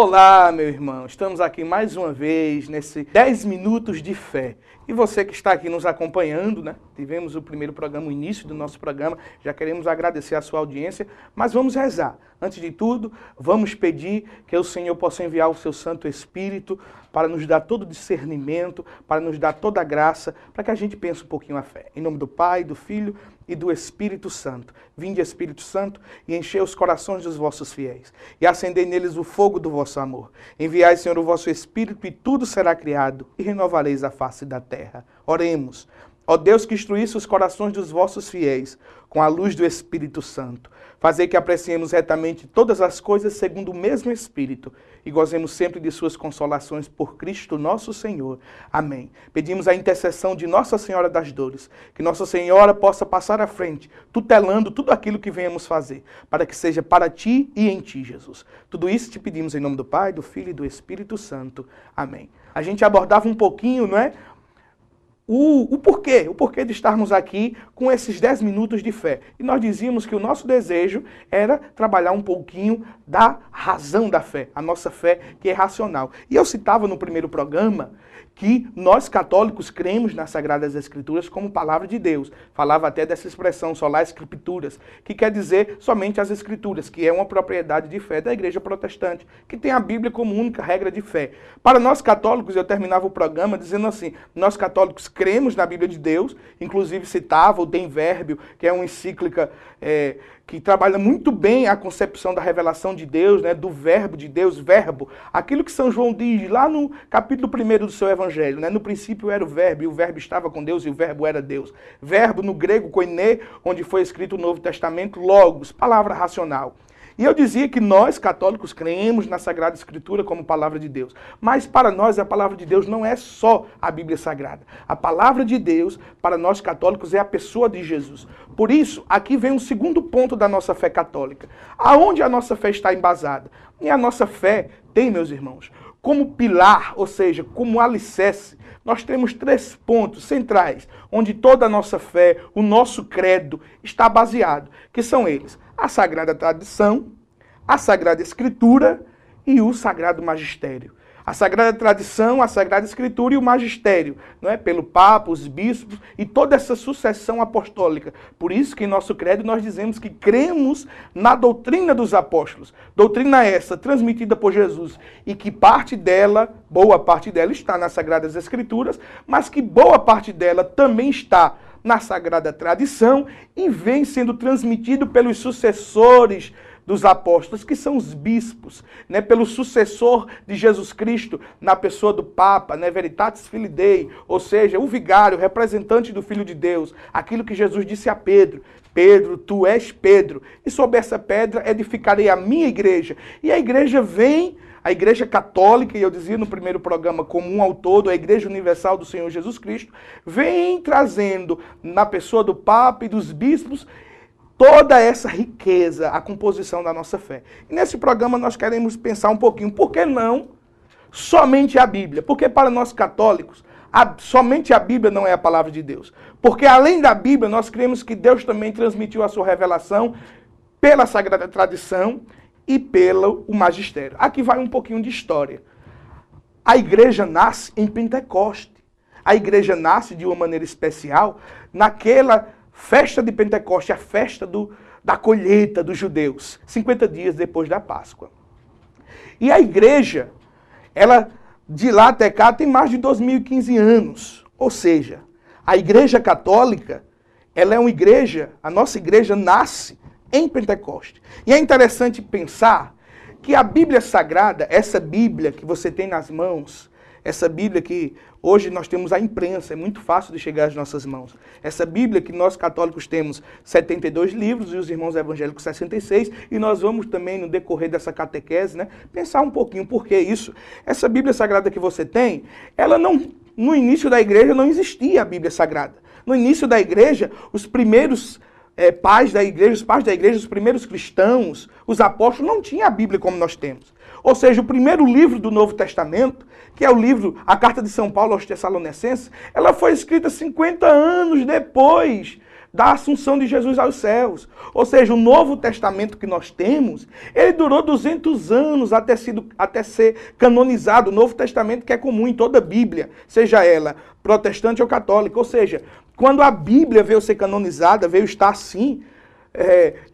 Olá, meu irmão. Estamos aqui mais uma vez nesse 10 minutos de fé. E você que está aqui nos acompanhando, né? Tivemos o primeiro programa, o início do nosso programa. Já queremos agradecer a sua audiência, mas vamos rezar. Antes de tudo, vamos pedir que o Senhor possa enviar o seu Santo Espírito para nos dar todo o discernimento, para nos dar toda a graça, para que a gente pense um pouquinho a fé. Em nome do Pai, do Filho e do Espírito Santo. Vinde, Espírito Santo, e enchei os corações dos vossos fiéis, e acendei neles o fogo do vosso amor. Enviai, Senhor, o vosso Espírito, e tudo será criado, e renovareis a face da terra. Oremos. Ó Deus, que instruísse os corações dos vossos fiéis com a luz do Espírito Santo. Fazei que apreciemos retamente todas as coisas segundo o mesmo Espírito e gozemos sempre de suas consolações por Cristo nosso Senhor. Amém. Pedimos a intercessão de Nossa Senhora das Dores, que Nossa Senhora possa passar à frente, tutelando tudo aquilo que venhamos fazer, para que seja para ti e em ti, Jesus. Tudo isso te pedimos em nome do Pai, do Filho e do Espírito Santo. Amém. A gente abordava um pouquinho, não é? O porquê de estarmos aqui com esses 10 minutos de fé. E nós dizíamos que o nosso desejo era trabalhar um pouquinho da razão da fé, a nossa fé que é racional. E eu citava no primeiro programa que nós católicos cremos nas Sagradas Escrituras como palavra de Deus. Falava até dessa expressão, sola escrituras, que quer dizer somente as Escrituras, que é uma propriedade de fé da Igreja Protestante, que tem a Bíblia como única regra de fé. Para nós católicos, eu terminava o programa dizendo assim, nós católicos cremos na Bíblia de Deus, inclusive citava o Dei Verbio, que é uma encíclica que trabalha muito bem a concepção da revelação de Deus, né, do verbo de Deus, verbo, aquilo que São João diz lá no capítulo 1 do seu Evangelho, né, no princípio era o verbo, e o verbo estava com Deus, e o verbo era Deus. Verbo no grego, koiné, onde foi escrito o Novo Testamento, logos, palavra racional. E eu dizia que nós, católicos, cremos na Sagrada Escritura como palavra de Deus. Mas para nós, a palavra de Deus não é só a Bíblia Sagrada. A palavra de Deus, para nós católicos, é a pessoa de Jesus. Por isso, aqui vem um segundo ponto da nossa fé católica. Aonde a nossa fé está embasada? E a nossa fé tem, meus irmãos, como pilar, ou seja, como alicerce, nós temos 3 pontos centrais, onde toda a nossa fé, o nosso credo, está baseado, que são eles: a Sagrada Tradição, a Sagrada Escritura e o Sagrado Magistério. A Sagrada Tradição, a Sagrada Escritura e o Magistério, não é? Pelo Papa, os bispos e toda essa sucessão apostólica. Por isso que em nosso credo nós dizemos que cremos na doutrina dos apóstolos. Doutrina essa transmitida por Jesus e que parte dela, boa parte dela está nas Sagradas Escrituras, mas que boa parte dela também está na Sagrada Tradição e vem sendo transmitido pelos sucessores dos apóstolos, que são os bispos, né, pelo sucessor de Jesus Cristo, na pessoa do Papa, né, Veritatis Filii Dei, ou seja, o vigário, o representante do Filho de Deus, aquilo que Jesus disse a Pedro: Pedro, tu és Pedro, e sobre essa pedra edificarei a minha igreja. E a igreja vem, a Igreja Católica, e eu dizia no primeiro programa comum ao todo, a Igreja Universal do Senhor Jesus Cristo, vem trazendo na pessoa do Papa e dos bispos toda essa riqueza, a composição da nossa fé. E nesse programa nós queremos pensar um pouquinho, por que não somente a Bíblia? Porque para nós católicos, somente a Bíblia não é a palavra de Deus. Porque além da Bíblia, nós cremos que Deus também transmitiu a sua revelação pela Sagrada Tradição e pelo Magistério. Aqui vai um pouquinho de história. A igreja nasce em Pentecoste. A igreja nasce de uma maneira especial naquela festa de Pentecoste, a festa da colheita dos judeus, 50 dias depois da Páscoa. E a igreja, ela de lá até cá tem mais de 2015 anos. Ou seja, a Igreja Católica, ela é uma igreja, a nossa igreja nasce em Pentecoste. E é interessante pensar que a Bíblia Sagrada, essa Bíblia que você tem nas mãos, essa Bíblia que hoje nós temos a imprensa, é muito fácil de chegar às nossas mãos. Essa Bíblia que nós católicos temos 72 livros e os irmãos evangélicos 66, e nós vamos também no decorrer dessa catequese, né, pensar um pouquinho por que isso. Essa Bíblia Sagrada que você tem, ela não, no início da igreja não existia a Bíblia Sagrada. No início da igreja, os primeiros pais da igreja, os primeiros cristãos, os apóstolos, não tinham a Bíblia como nós temos. Ou seja, o primeiro livro do Novo Testamento, que é o livro, a Carta de São Paulo aos Tessalonicenses, ela foi escrita 50 anos depois da assunção de Jesus aos céus. Ou seja, o Novo Testamento que nós temos, ele durou 200 anos até ser canonizado. O Novo Testamento que é comum em toda a Bíblia, seja ela protestante ou católica. Ou seja, quando a Bíblia veio ser canonizada, veio estar assim,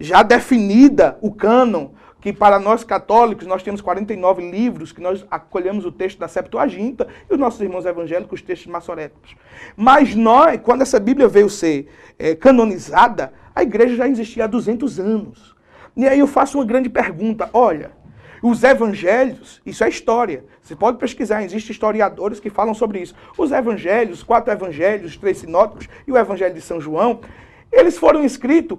já definida o cânon, que para nós católicos nós temos 49 livros, que nós acolhemos o texto da Septuaginta, e os nossos irmãos evangélicos, os textos maçoréticos. Mas nós, quando essa Bíblia veio ser canonizada, a igreja já existia há 200 anos. E aí eu faço uma grande pergunta, olha, os evangelhos, isso é história, você pode pesquisar, existem historiadores que falam sobre isso. Os evangelhos, os 4 evangelhos, os 3 sinóticos e o evangelho de São João, eles foram escritos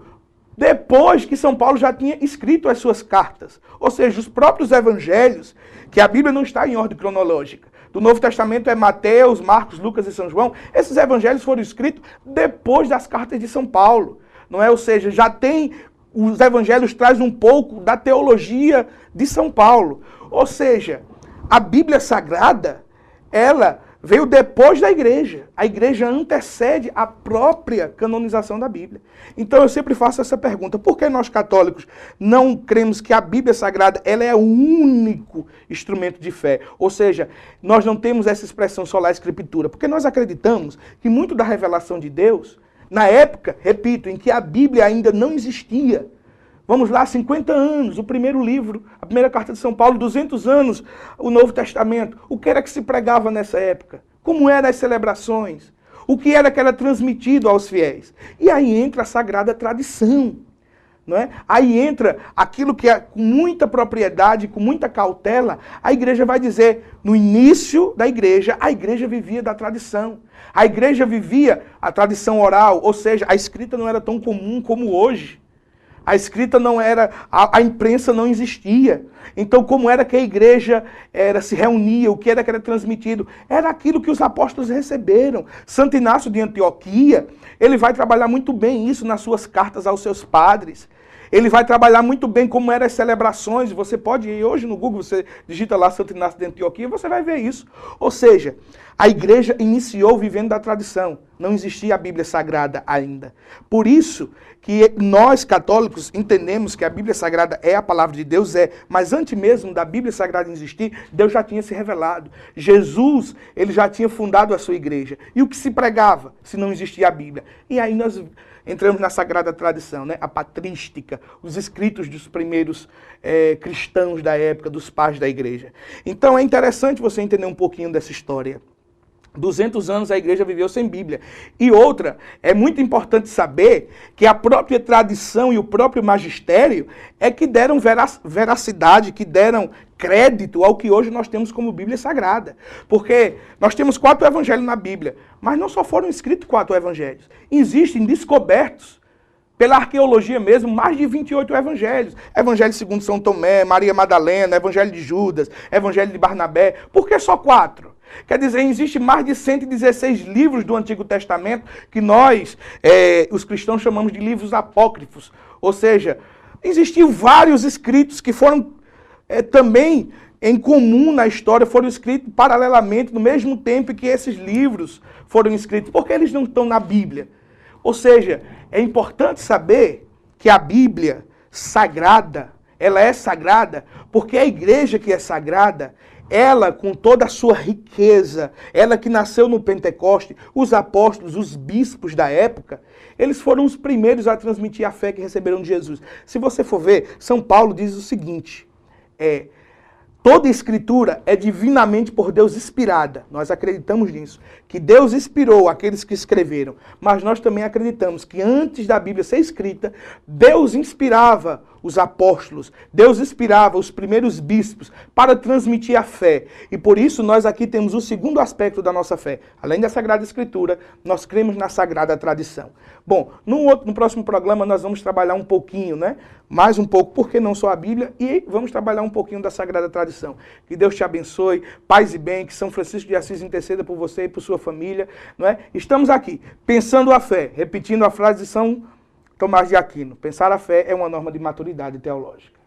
depois que São Paulo já tinha escrito as suas cartas. Ou seja, os próprios evangelhos, que a Bíblia não está em ordem cronológica. Do Novo Testamento é Mateus, Marcos, Lucas e São João. Esses evangelhos foram escritos depois das cartas de São Paulo. Não é? Ou seja, já tem, os evangelhos trazem um pouco da teologia de São Paulo. Ou seja, a Bíblia Sagrada, ela veio depois da igreja. A igreja antecede a própria canonização da Bíblia. Então eu sempre faço essa pergunta. Por que nós católicos não cremos que a Bíblia Sagrada ela é o único instrumento de fé? Ou seja, nós não temos essa expressão sola escritura. Porque nós acreditamos que muito da revelação de Deus, na época, repito, em que a Bíblia ainda não existia, vamos lá, 50 anos, o primeiro livro, a primeira carta de São Paulo, 200 anos, o Novo Testamento. O que era que se pregava nessa época? Como eram as celebrações? O que era transmitido aos fiéis? E aí entra a sagrada tradição. Não é? Aí entra aquilo que é com muita propriedade, com muita cautela, a igreja vai dizer, no início da igreja, a igreja vivia da tradição. A igreja vivia a tradição oral, ou seja, a escrita não era tão comum como hoje. A escrita não era, a imprensa não existia. Então, como era que a igreja se reunia, o que era transmitido? Era aquilo que os apóstolos receberam. Santo Inácio de Antioquia, ele vai trabalhar muito bem isso nas suas cartas aos seus padres. Ele vai trabalhar muito bem como eram as celebrações. Você pode ir hoje no Google, você digita lá Santo Inácio de Antioquia, você vai ver isso. Ou seja, a igreja iniciou vivendo da tradição. Não existia a Bíblia Sagrada ainda. Por isso que nós, católicos, entendemos que a Bíblia Sagrada é a palavra de Deus, mas antes mesmo da Bíblia Sagrada existir, Deus já tinha se revelado. Jesus, ele já tinha fundado a sua igreja. E o que se pregava se não existia a Bíblia? E aí nós entramos na sagrada tradição, né? A patrística, os escritos dos primeiros cristãos da época, dos pais da igreja. Então é interessante você entender um pouquinho dessa história. 200 anos a igreja viveu sem Bíblia. E outra, é muito importante saber que a própria tradição e o próprio magistério é que deram veracidade, que deram crédito ao que hoje nós temos como Bíblia Sagrada. Porque nós temos 4 evangelhos na Bíblia, mas não só foram escritos 4 evangelhos. Existem descobertos, pela arqueologia mesmo, mais de 28 evangelhos. Evangelho segundo São Tomé, Maria Madalena, Evangelho de Judas, Evangelho de Barnabé. Por que só 4? Quer dizer, existe mais de 116 livros do Antigo Testamento que nós, os cristãos, chamamos de livros apócrifos. Ou seja, existiam vários escritos que foram também em comum na história, foram escritos paralelamente, no mesmo tempo que esses livros foram escritos. Por que eles não estão na Bíblia? Ou seja, é importante saber que a Bíblia sagrada, ela é sagrada porque a igreja que é sagrada, ela, com toda a sua riqueza, ela que nasceu no Pentecoste, os apóstolos, os bispos da época, eles foram os primeiros a transmitir a fé que receberam de Jesus. Se você for ver, São Paulo diz o seguinte, toda escritura é divinamente por Deus inspirada. Nós acreditamos nisso, que Deus inspirou aqueles que escreveram, mas nós também acreditamos que antes da Bíblia ser escrita, Deus inspirava os apóstolos, Deus inspirava os primeiros bispos para transmitir a fé. E por isso nós aqui temos o segundo aspecto da nossa fé. Além da Sagrada Escritura, nós cremos na Sagrada Tradição. Bom, no próximo programa nós vamos trabalhar um pouquinho, né? Mais um pouco, porque não só a Bíblia, e vamos trabalhar um pouquinho da Sagrada Tradição. Que Deus te abençoe, paz e bem, que São Francisco de Assis interceda por você e por sua família, não é? Estamos aqui, pensando a fé, repetindo a frase de São Tomás de Aquino. Pensar a fé é uma norma de maturidade teológica.